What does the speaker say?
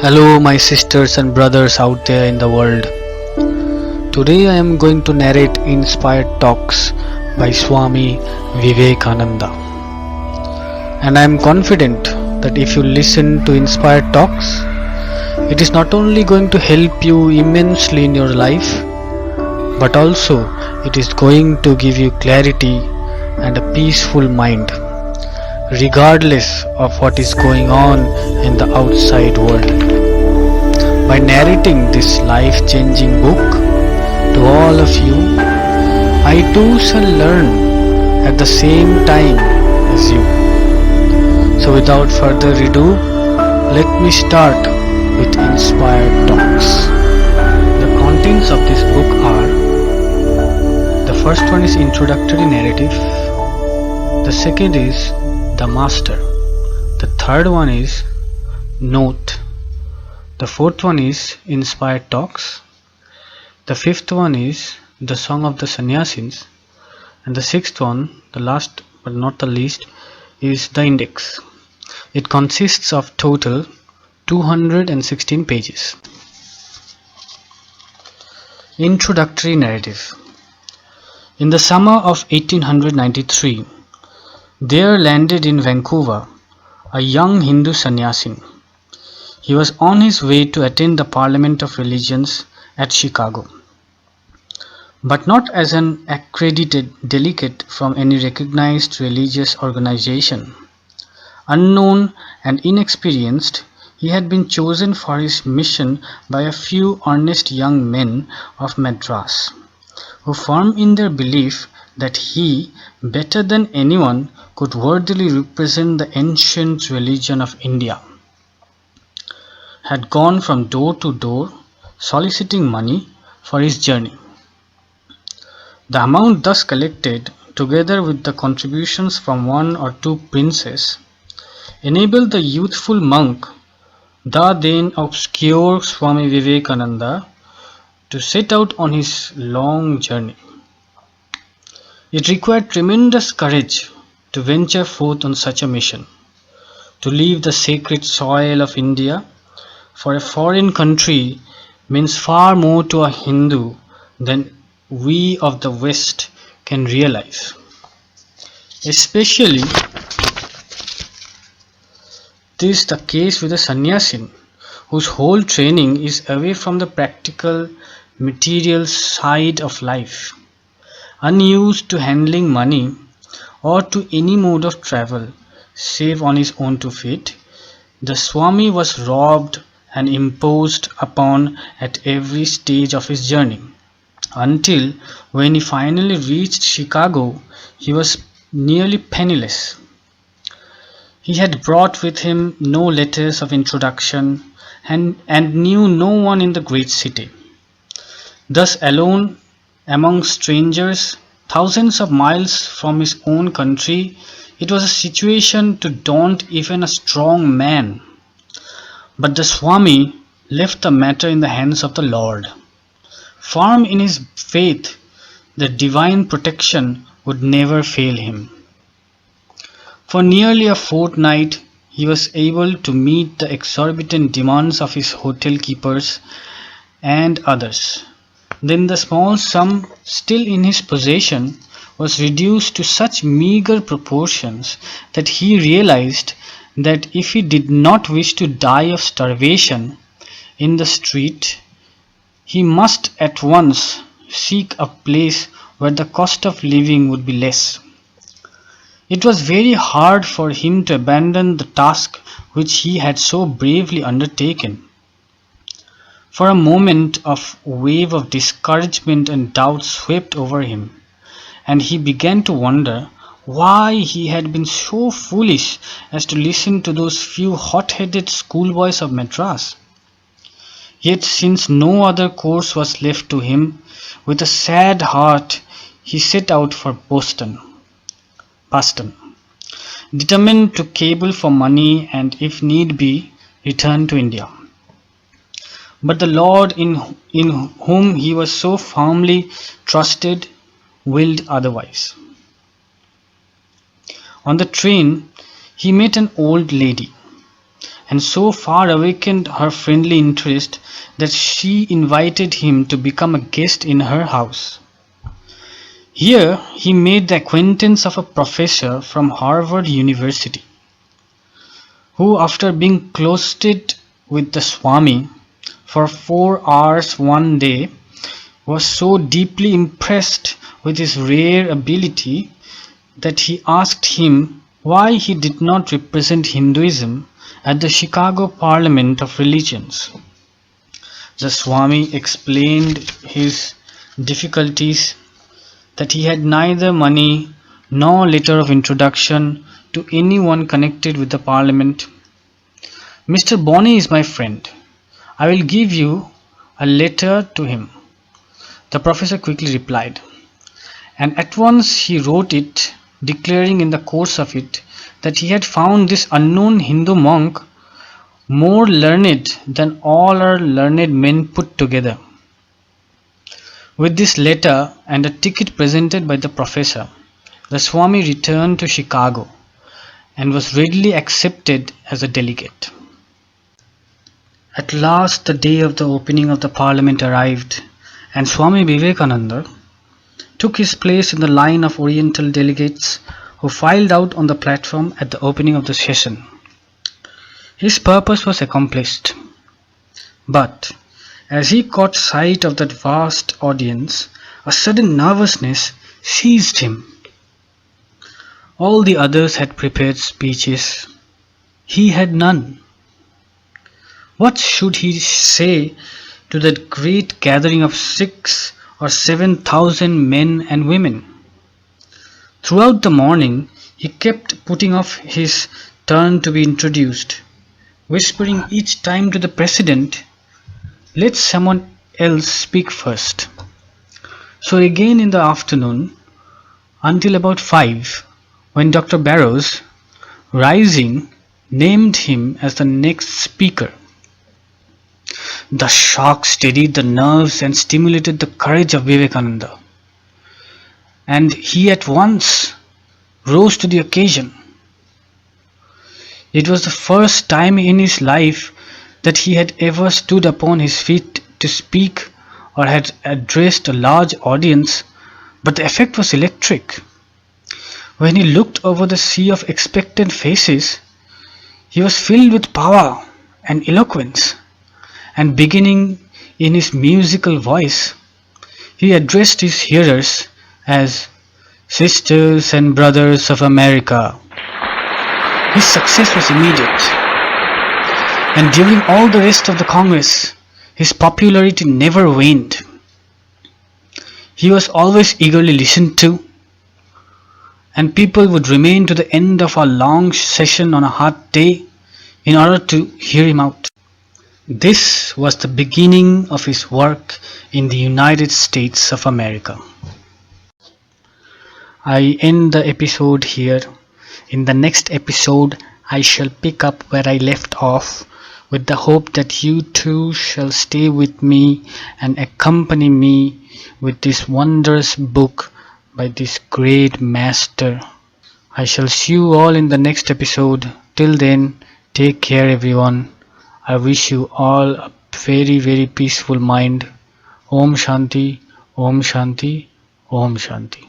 Hello, my sisters and brothers out there in the world. Today I am going to narrate inspired talks by Swami Vivekananda. And I am confident that if you listen to inspired talks, it is not only going to help you immensely in your life, but also it is going to give you clarity and a peaceful mind, regardless of what is going on in the outside world. By narrating this life-changing book to all of you, I too shall learn at the same time as you. So without further ado, let me start with inspired talks. The contents of this book are: the first one is introductory narrative, the second is the master, the third one is note, the fourth one is inspired talks, the fifth one is the song of the sannyasins, and the sixth one, the last but not the least, is the index. It consists of total 216 pages. Introductory narrative. In the summer of 1893, there landed in Vancouver a young Hindu sannyasin. He was on his way to attend the Parliament of Religions at Chicago, but not as an accredited delegate from any recognized religious organization. Unknown and inexperienced, he had been chosen for his mission by a few earnest young men of Madras, who firm in their belief that he, better than anyone, could worthily represent the ancient religion of India, had gone from door to door soliciting money for his journey. The amount thus collected, together with the contributions from one or two princes, enabled the youthful monk, the then obscure Swami Vivekananda, to set out on his long journey. It required tremendous courage to venture forth on such a mission, to leave the sacred soil of India for a foreign country means far more to a Hindu than we of the West can realize. Especially this is the case with a sannyasin, whose whole training is away from the practical, material side of life. Unused to handling money or to any mode of travel save on his own 2 feet, the Swami was robbed and imposed upon at every stage of his journey, until when he finally reached Chicago, he was nearly penniless. He had brought with him no letters of introduction and knew no one in the great city. Thus alone among strangers, thousands of miles from his own country, it was a situation to daunt even a strong man. But the Swami left the matter in the hands of the Lord. Firm in his faith that divine protection would never fail him. For nearly a fortnight he was able to meet the exorbitant demands of his hotel keepers and others. Then the small sum still in his possession was reduced to such meager proportions that he realized that if he did not wish to die of starvation in the street, he must at once seek a place where the cost of living would be less. It was very hard for him to abandon the task which he had so bravely undertaken. For a moment a wave of discouragement and doubt swept over him, and he began to wonder why he had been so foolish as to listen to those few hot-headed schoolboys of Madras. Yet since no other course was left to him, with a sad heart he set out for Boston, determined to cable for money and, if need be, return to India. But the Lord in whom he was so firmly trusted willed otherwise. On the train he met an old lady, and so far awakened her friendly interest that she invited him to become a guest in her house. Here he made the acquaintance of a professor from Harvard University, who, after being closeted with the Swami for 4 hours one day, was so deeply impressed with his rare ability that he asked him why he did not represent Hinduism at the Chicago Parliament of Religions. The Swami explained his difficulties, that he had neither money nor letter of introduction to anyone connected with the Parliament. "Mr. Bonney is my friend. I will give you a letter to him," the professor quickly replied, and at once he wrote it, declaring in the course of it that he had found this unknown Hindu monk more learned than all our learned men put together. With this letter and a ticket presented by the professor, the Swami returned to Chicago and was readily accepted as a delegate. At last the day of the opening of the Parliament arrived, and Swami Vivekananda took his place in the line of Oriental delegates who filed out on the platform at the opening of the session. His purpose was accomplished, but as he caught sight of that vast audience, a sudden nervousness seized him. All the others had prepared speeches. He had none. What should he say to that great gathering of 6,000 or 7,000 men and women? Throughout the morning he kept putting off his turn to be introduced, whispering each time to the President, "Let someone else speak first." So again in the afternoon, until about 5, when Dr. Barrows, rising, named him as the next speaker. The shock steadied the nerves and stimulated the courage of Vivekananda, and he at once rose to the occasion. It was the first time in his life that he had ever stood upon his feet to speak or had addressed a large audience, but the effect was electric. When he looked over the sea of expectant faces, he was filled with power and eloquence, and beginning in his musical voice, he addressed his hearers as "Sisters and Brothers of America." His success was immediate, and during all the rest of the Congress, his popularity never waned. He was always eagerly listened to, and people would remain to the end of a long session on a hot day in order to hear him out. This was the beginning of his work in the United States of America. I end the episode here. In the next episode, I shall pick up where I left off, with the hope that you too shall stay with me and accompany me with this wondrous book by this great master. I shall see you all in the next episode. Till then, take care everyone. I wish you all a very, very peaceful mind. Om Shanti, Om Shanti, Om Shanti.